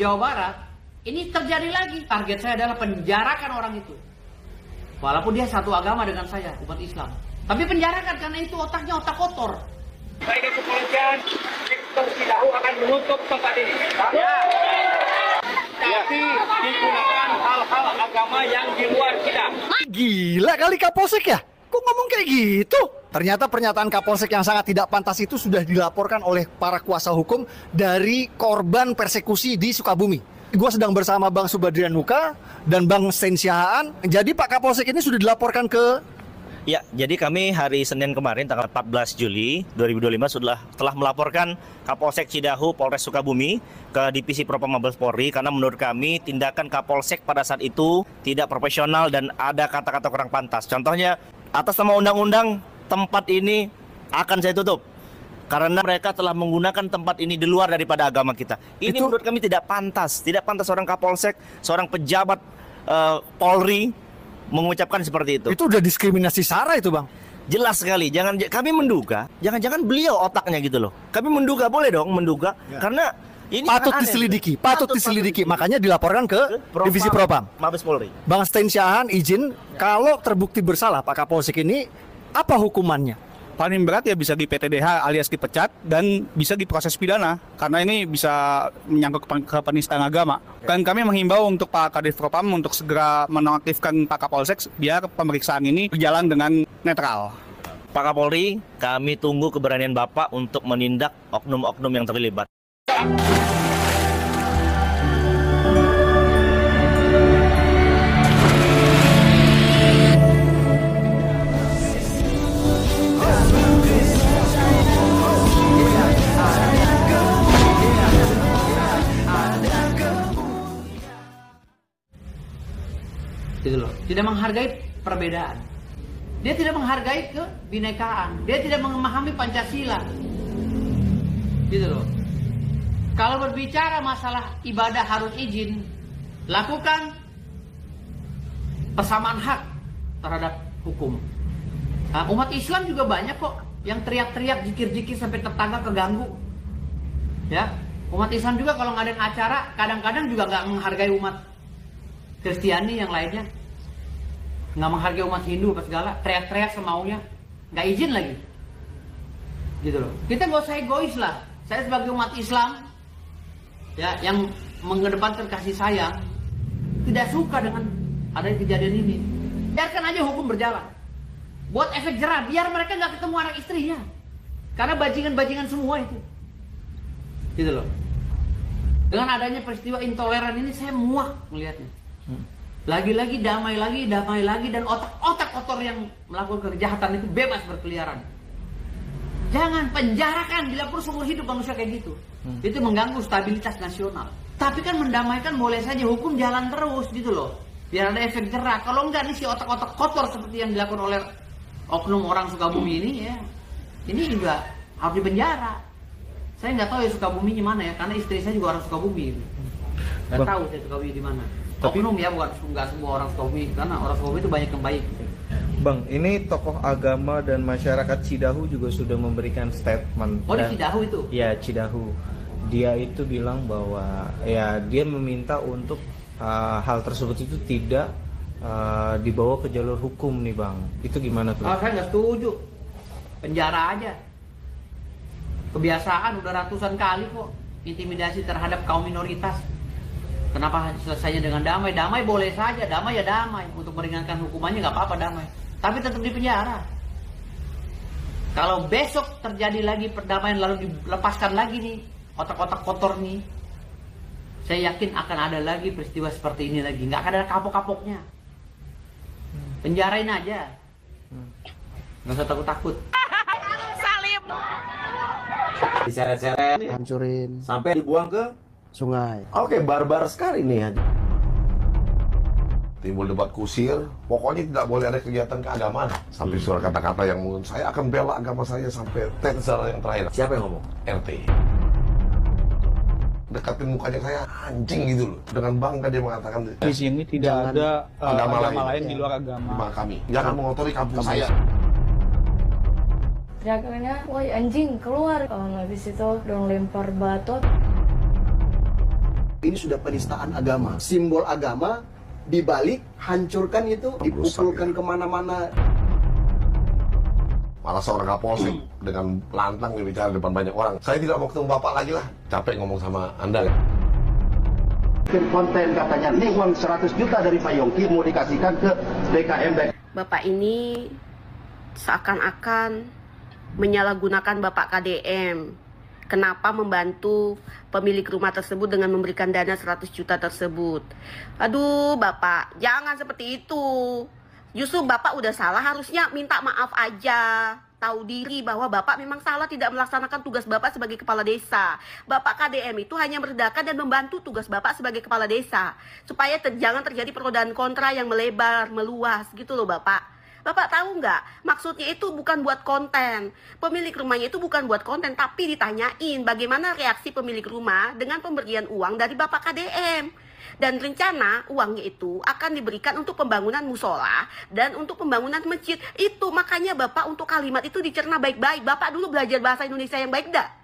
Jawa Barat, ini terjadi lagi. Target saya adalah penjarakan orang itu. Walaupun dia satu agama dengan saya, umat Islam. Tapi penjarakan karena itu otaknya otak kotor. Baik kepolisian, sektor Cidahu akan menutup tempat ini. Ya. Tapi digunakan hal-hal agama yang di luar Cidahu. Gila kali Kapolsek ya? Kok ngomong kayak gitu? Ternyata pernyataan Kapolsek yang sangat tidak pantas itu sudah dilaporkan oleh para kuasa hukum dari korban persekusi di Sukabumi. Gua sedang bersama Bang Subadrian Nuka dan Bang Sten Siahaan. Jadi Pak Kapolsek ini sudah dilaporkan ke... Ya, jadi kami hari Senin kemarin tanggal 14 Juli 2025 telah melaporkan Kapolsek Cidahu Polres Sukabumi ke Divisi Propam Mabes Polri karena menurut kami tindakan Kapolsek pada saat itu tidak profesional dan ada kata-kata kurang pantas. Contohnya, atas nama undang-undang tempat ini akan saya tutup karena mereka telah menggunakan tempat ini di luar daripada agama kita. Ini menurut kami tidak pantas seorang Kapolsek, seorang pejabat Polri mengucapkan seperti itu. Itu udah diskriminasi SARA itu, Bang. Jelas sekali. Kami menduga, jangan-jangan beliau otaknya gitu loh. Kami menduga, boleh dong menduga, karena ini patut diselidiki. Makanya dilaporkan ke Divisi Propam Mabes Polri. Bang Sten Siahaan izin, kalau terbukti bersalah Pak Kapolsek ini, apa hukumannya? Paling berat ya bisa di PTDH alias dipecat dan bisa diproses pidana karena ini bisa menyangkut ke penistaan agama. Dan kami menghimbau untuk Pak Kadif Propam untuk segera menonaktifkan Pak Kapolsek biar pemeriksaan ini berjalan dengan netral. Pak Kapolri, kami tunggu keberanian Bapak untuk menindak oknum-oknum yang terlibat. Gitu loh. Tidak menghargai perbedaan. Dia tidak menghargai kebinekaan. Dia tidak memahami Pancasila. Gitu loh. Kalau berbicara masalah ibadah harus izin, lakukan persamaan hak terhadap hukum. Nah, umat Islam juga banyak kok yang teriak-teriak, zikir-zikir sampai tetangga keganggu. Ya, umat Islam juga kalau ngadain acara kadang-kadang juga nggak menghargai umat Kristiani yang lainnya, nggak menghargai umat Hindu apa segala, teriak-teriak semaunya, nggak izin lagi, gitu loh. Kita nggak usah egois lah. Saya sebagai umat Islam, ya, yang mengedepankan kasih sayang, tidak suka dengan adanya kejadian ini. Biarkan aja hukum berjalan, buat efek jerah, biar mereka nggak ketemu anak istrinya, karena bajingan-bajingan semua itu, gitu loh. Dengan adanya peristiwa intoleran ini, saya muak melihatnya. Lagi-lagi damai lagi dan otak-otak kotor yang melakukan kejahatan itu bebas berkeliaran. Jangan penjarakan bila perlu seumur hidup manusia kayak gitu. Itu mengganggu stabilitas nasional. Tapi kan mendamaikan boleh saja, hukum jalan terus gitu loh. Biar ada efek jerah. Kalau enggak nih si otak-otak kotor seperti yang dilakukan oleh oknum orang Sukabumi ini ya, ini juga harus dipenjara. Saya nggak tahu ya Sukabuminya mana ya, karena istri saya juga orang Sukabumi. Nggak tahu saya Sukabumi di mana. Oknum ya, bukan nggak semua orang Sukabumi, karena orang Sukabumi itu banyak yang baik. Bang, ini tokoh agama dan masyarakat Cidahu juga sudah memberikan statement. Oh, di Cidahu itu? Ya, Cidahu. Dia itu bilang bahwa ya dia meminta untuk hal tersebut itu tidak dibawa ke jalur hukum nih, Bang. Itu gimana tuh? Oh, saya nggak setuju. Penjara aja. Kebiasaan udah ratusan kali kok intimidasi terhadap kaum minoritas. Kenapa selesainya dengan damai? Damai boleh saja, damai ya damai. Untuk meringankan hukumannya nggak apa-apa damai. Tapi tetap di penjara. Kalau besok terjadi lagi perdamaian lalu dilepaskan lagi nih otak-otak kotor nih, saya yakin akan ada lagi peristiwa seperti ini lagi. Nggak akan ada kapok-kapoknya. Penjarain aja. Nggak usah takut-takut. Salim. Diseret-seret, hancurin sampai dibuang ke sungai. Oke, barbar sekali nih ya. Timbul debat kusir, pokoknya tidak boleh ada kegiatan keagamaan. Sampai suara kata-kata yang mungkin saya akan bela agama saya sampai teaser yang terakhir. Siapa yang ngomong? RT. Dekatin mukanya saya anjing gitu loh. Dengan bangga dia mengatakan Di sini tidak ada agama lain di luar agama. Di kami. Jangan mengotori kampung saya. Teriakannya, woi anjing keluar. Habis itu dong lempar batu. Ini sudah penistaan agama. Simbol agama dibalik, hancurkan itu, dipukulkan kemana-mana. Malah seorang Kapolsek dengan lantang berbicara di depan banyak orang. Saya tidak mau ketemu Bapak lagi lah. Capek ngomong sama Anda. Konten katanya, ini uang 100 juta dari Pak Yongki mau dikasihkan ke DKM. Bapak ini seakan-akan menyalahgunakan Bapak KDM. Kenapa membantu pemilik rumah tersebut dengan memberikan dana 100 juta tersebut? Aduh, Bapak, jangan seperti itu. Justru Bapak udah salah, harusnya minta maaf aja. Tahu diri bahwa Bapak memang salah tidak melaksanakan tugas Bapak sebagai kepala desa. Bapak KDM itu hanya meredakan dan membantu tugas Bapak sebagai kepala desa. Supaya jangan terjadi pro dan kontra yang melebar, meluas gitu loh Bapak. Bapak tahu nggak? Maksudnya itu bukan buat konten. Pemilik rumahnya itu bukan buat konten, tapi ditanyain bagaimana reaksi pemilik rumah dengan pemberian uang dari Bapak KDM. Dan rencana uangnya itu akan diberikan untuk pembangunan musola dan untuk pembangunan masjid. Itu makanya Bapak untuk kalimat itu dicerna baik-baik. Bapak dulu belajar bahasa Indonesia yang baik dah.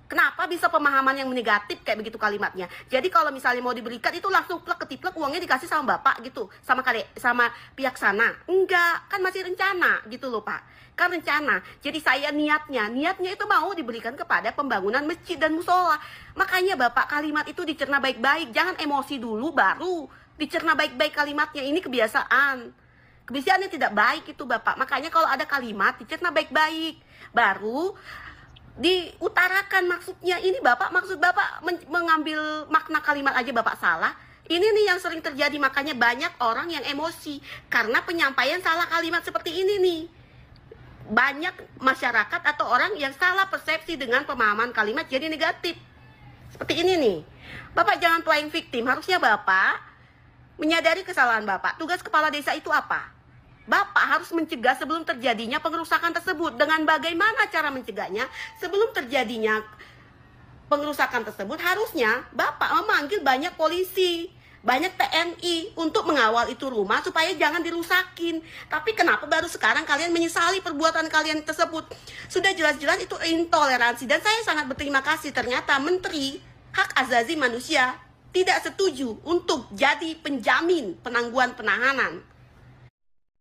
Kenapa bisa pemahaman yang negatif kayak begitu kalimatnya? Jadi kalau misalnya mau diberikan itu langsung plek ketiplek uangnya dikasih sama Bapak gitu, sama pihak sana. Enggak, kan masih rencana gitu loh Pak. Kan rencana. Jadi saya niatnya itu mau diberikan kepada pembangunan masjid dan musola. Makanya Bapak kalimat itu dicerna baik-baik, jangan emosi dulu baru dicerna baik-baik kalimatnya. Ini kebiasaan. Kebiasaan yang tidak baik itu Bapak. Makanya kalau ada kalimat dicerna baik-baik, baru diutarakan maksudnya. Ini Bapak, maksud Bapak mengambil makna kalimat aja Bapak salah. Ini nih yang sering terjadi, makanya banyak orang yang emosi karena penyampaian salah kalimat seperti ini nih. Banyak masyarakat atau orang yang salah persepsi dengan pemahaman kalimat jadi negatif. Seperti ini nih. Bapak jangan playing victim, harusnya Bapak menyadari kesalahan Bapak. Tugas kepala desa itu apa? Bapak harus mencegah sebelum terjadinya pengerusakan tersebut. Dengan bagaimana cara mencegahnya? Sebelum terjadinya pengerusakan tersebut, harusnya Bapak memanggil banyak polisi, banyak TNI untuk mengawal itu rumah supaya jangan dirusakin. Tapi kenapa baru sekarang kalian menyesali perbuatan kalian tersebut? Sudah jelas-jelas itu intoleransi. Dan saya sangat berterima kasih ternyata Menteri Hak Asasi Manusia tidak setuju untuk jadi penjamin penangguhan penahanan.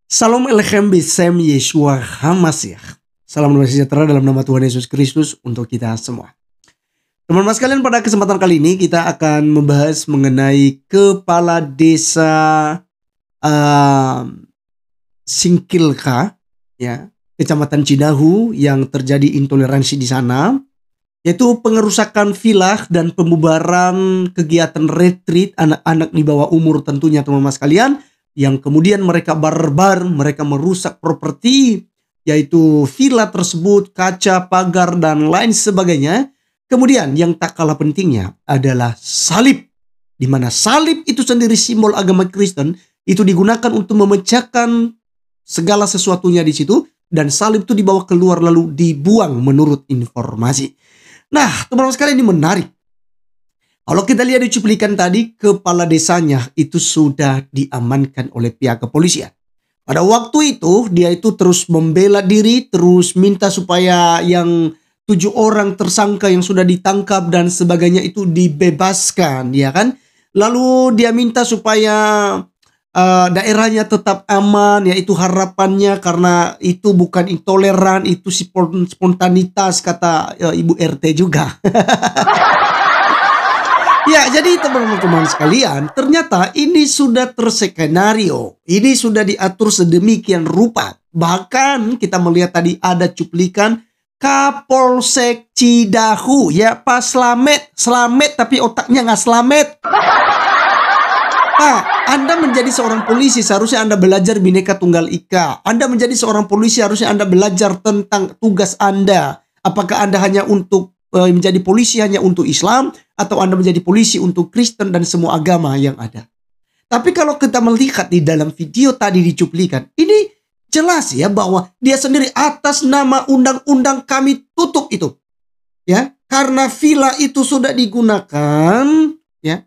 Salam Elechem Besem Yeshua HaMashiach. Salam damai sejahtera dalam nama Tuhan Yesus Kristus untuk kita semua. Teman-teman sekalian, pada kesempatan kali ini kita akan membahas mengenai kepala desa Singkilka, ya, Kecamatan Cidahu, yang terjadi intoleransi di sana, yaitu pengerusakan vilah dan pembubaran kegiatan retreat anak-anak di bawah umur tentunya teman-teman sekalian, yang kemudian mereka barbar, mereka merusak properti, yaitu villa tersebut, kaca, pagar, dan lain sebagainya. Kemudian yang tak kalah pentingnya adalah salib, di mana salib itu sendiri simbol agama Kristen, itu digunakan untuk memecahkan segala sesuatunya di situ, dan salib itu dibawa keluar lalu dibuang menurut informasi. Nah, teman-teman sekalian, ini menarik. Kalau kita lihat di cuplikan tadi, kepala desanya itu sudah diamankan oleh pihak kepolisian. Pada waktu itu, dia itu terus membela diri, terus minta supaya yang 7 orang tersangka yang sudah ditangkap dan sebagainya itu dibebaskan, ya kan? Lalu dia minta supaya daerahnya tetap aman, yaitu harapannya, karena itu bukan intoleran, itu spontanitas, kata Ibu RT juga. Ya, jadi teman-teman sekalian, ternyata ini sudah terskenario. Ini sudah diatur sedemikian rupa. Bahkan kita melihat tadi ada cuplikan Kapolsek Cidahu. Ya, Pak Slamet tapi otaknya nggak selamet. Nah, Anda menjadi seorang polisi, seharusnya Anda belajar Bhinneka Tunggal Ika. Anda menjadi seorang polisi, harusnya Anda belajar tentang tugas Anda. Apakah Anda hanya untuk menjadi polisi hanya untuk Islam, atau Anda menjadi polisi untuk Kristen dan semua agama yang ada. Tapi kalau kita melihat di dalam video tadi dicuplikan, ini jelas ya bahwa dia sendiri atas nama undang-undang kami tutup itu. Ya, karena villa itu sudah digunakan ya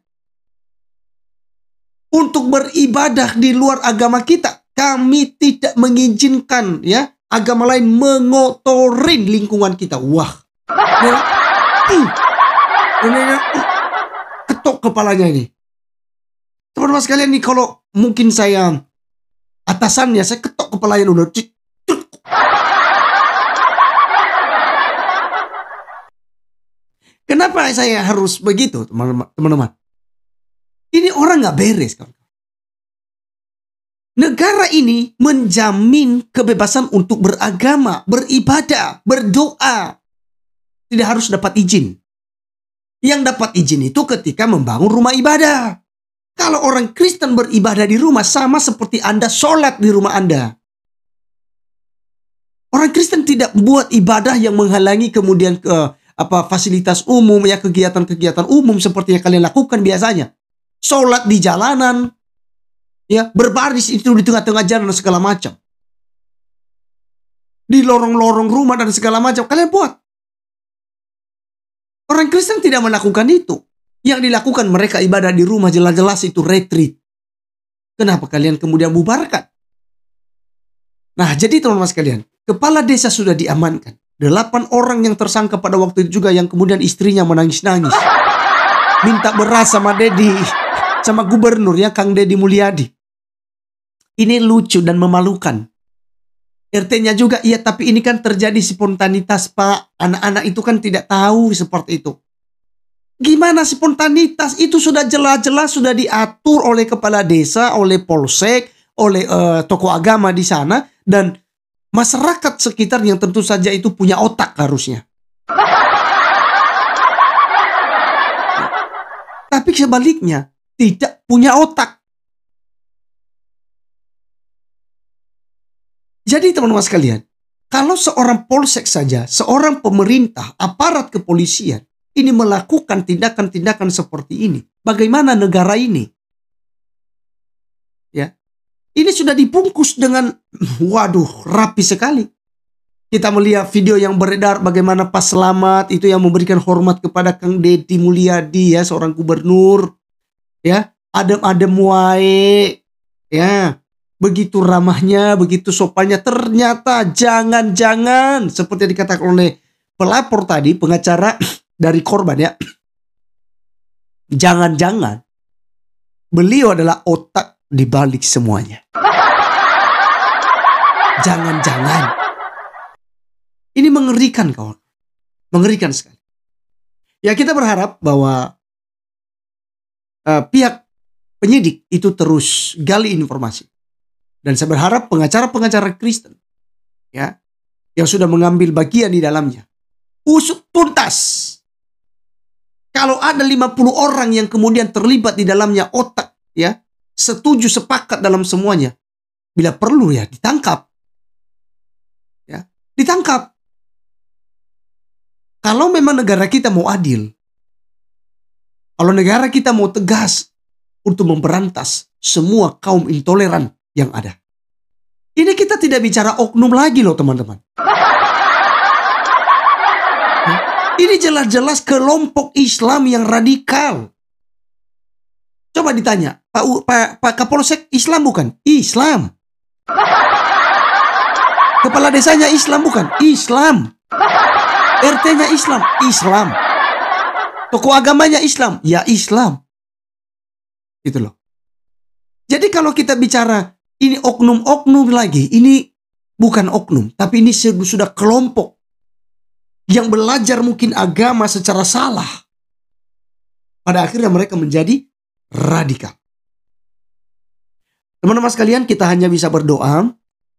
untuk beribadah di luar agama kita. Kami tidak mengizinkan ya agama lain mengotorin lingkungan kita. Wah. Ya. ketok kepalanya ini. Teman-teman sekalian nih, kalau mungkin saya atasannya, saya ketok kepalanya dulu. Kenapa saya harus begitu, teman-teman? Ini orang nggak beres, kan? Negara ini menjamin kebebasan untuk beragama, beribadah, berdoa. Tidak harus dapat izin. Yang dapat izin itu ketika membangun rumah ibadah. Kalau orang Kristen beribadah di rumah sama seperti Anda sholat di rumah Anda. Orang Kristen tidak buat ibadah yang menghalangi kemudian fasilitas umum, ya, kegiatan-kegiatan umum seperti yang kalian lakukan biasanya. Sholat di jalanan, ya, berbaris itu di tengah-tengah jalan dan segala macam. Di lorong-lorong rumah dan segala macam kalian buat. Orang Kristen tidak melakukan itu. Yang dilakukan mereka ibadah di rumah, jelas-jelas itu retreat. Kenapa kalian kemudian bubarkan? Nah, jadi teman-teman sekalian, kepala desa sudah diamankan. 8 orang yang tersangka pada waktu itu juga yang kemudian istrinya menangis-nangis. Minta beras sama sama gubernur, ya, Kang Deddy Mulyadi. Ini lucu dan memalukan. RT-nya juga, iya, tapi ini kan terjadi spontanitas, Pak. Anak-anak itu kan tidak tahu seperti itu. Gimana spontanitas? Itu sudah jelas-jelas sudah diatur oleh kepala desa, oleh polsek, oleh tokoh agama di sana, dan masyarakat sekitar yang tentu saja itu punya otak harusnya. Tapi sebaliknya, tidak punya otak. Jadi teman-teman sekalian, kalau seorang polsek saja, seorang pemerintah, aparat kepolisian, ini melakukan tindakan-tindakan seperti ini, bagaimana negara ini? Ya, ini sudah dibungkus dengan, waduh, rapi sekali. Kita melihat video yang beredar bagaimana Pak Slamet itu yang memberikan hormat kepada Kang Deddy Mulyadi, ya, seorang gubernur, ya, adem-adem wae, ya, begitu ramahnya, begitu sopannya. Ternyata jangan-jangan seperti yang dikatakan oleh pelapor tadi, pengacara dari korban, ya, jangan-jangan beliau adalah otak di balik semuanya. Jangan-jangan. Ini mengerikan, kawan. Mengerikan sekali. Ya, kita berharap bahwa pihak penyidik itu terus gali informasi. Dan saya berharap pengacara-pengacara Kristen, ya, yang sudah mengambil bagian di dalamnya, usut tuntas. Kalau ada 50 orang yang kemudian terlibat di dalamnya otak, ya, setuju sepakat dalam semuanya, bila perlu, ya, ditangkap. Ya, ditangkap. Kalau memang negara kita mau adil, kalau negara kita mau tegas untuk memberantas semua kaum intoleran yang ada. Ini kita tidak bicara oknum lagi loh, teman-teman. Ini jelas-jelas kelompok Islam yang radikal. Coba ditanya, Pak Kapolsek Islam bukan? Islam. Kepala desanya Islam bukan? Islam. RT-nya Islam? Islam. Tokoh agamanya Islam? Ya, Islam. Gitu loh. Jadi kalau kita bicara ini oknum-oknum lagi, ini bukan oknum, tapi ini sudah kelompok yang belajar mungkin agama secara salah. Pada akhirnya mereka menjadi radikal. Teman-teman sekalian, kita hanya bisa berdoa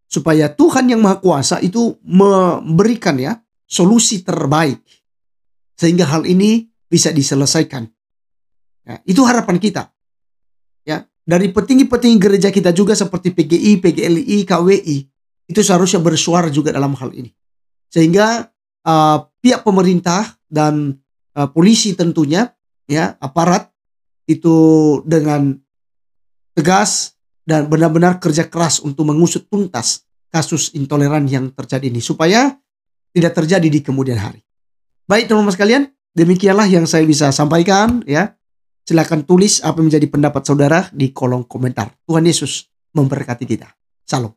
supaya Tuhan yang Maha Kuasa itu memberikan, ya, solusi terbaik sehingga hal ini bisa diselesaikan. Ya, itu harapan kita. Ya, dari petinggi-petinggi gereja kita juga seperti PGI, PGLI, KWI itu seharusnya bersuara juga dalam hal ini. Sehingga pihak pemerintah dan polisi tentunya, ya, aparat itu dengan tegas dan benar-benar kerja keras untuk mengusut tuntas kasus intoleran yang terjadi ini supaya tidak terjadi di kemudian hari. Baik teman-teman sekalian, demikianlah yang saya bisa sampaikan, ya. Silakan tulis apa menjadi pendapat saudara di kolom komentar. Tuhan Yesus memberkati kita. Salam.